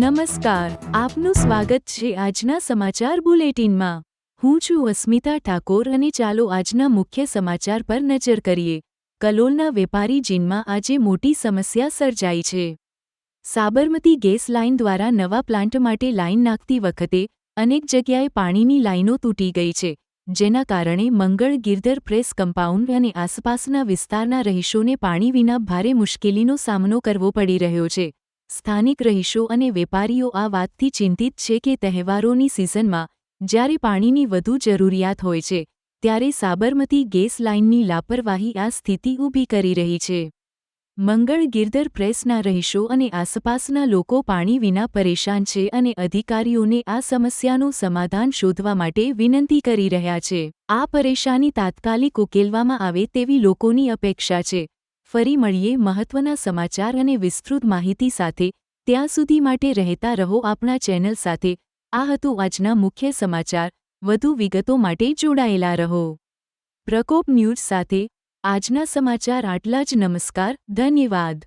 નમસ્કાર, આપનું સ્વાગત છે આજના સમાચાર બુલેટિનમાં। હું છું અસ્મિતા ઠાકોર અને ચાલો આજના મુખ્ય સમાચાર પર નજર કરીએ। કલોલના વેપારી જીનમાં આજે મોટી સમસ્યા સર્જાઈ છે। સાબરમતી ગેસ લાઇન દ્વારા નવા પ્લાન્ટ માટે લાઇન નાખતી વખતે અનેક જગ્યાએ પાણીની લાઇનો તૂટી ગઈ છે, જેના કારણે મંગળ ગિરધર પ્રેસ કમ્પાઉન્ડ અને આસપાસના વિસ્તારના રહીશોને પાણી વિના ભારે મુશ્કેલીનો સામનો કરવો પડી રહ્યો છે। સ્થાનિક રહીશો અને વેપારીઓ આ વાતથી ચિંતિત છે કે તહેવારોની સિઝનમાં જ્યારે પાણીની વધુ જરૂરિયાત હોય છે, ત્યારે સાબરમતી ગેસ લાઇનની લાપરવાહી આ સ્થિતિ ઊભી કરી રહી છે। મંગળ ગિરધર પ્રેસના રહીશો અને આસપાસના લોકો પાણી વિના પરેશાન છે અને અધિકારીઓને આ સમસ્યાનું સમાધાન શોધવા માટે વિનંતી કરી રહ્યા છે। આ પરેશાની તાત્કાલિક ઉકેલવામાં આવે તેવી લોકોની અપેક્ષા છે। ફરી મળીએ મહત્વના સમાચાર અને વિસ્તૃત માહિતી સાથે, ત્યાં સુધી માટે રહેતા રહો આપણા ચેનલ સાથે। આ હતું આજના મુખ્ય સમાચાર। વધુ વિગતો માટે જોડાયેલા રહો। પ્રકોપ ન્યૂઝ સાથે આજના સમાચાર આટલા જ। નમસ્કાર, ધન્યવાદ।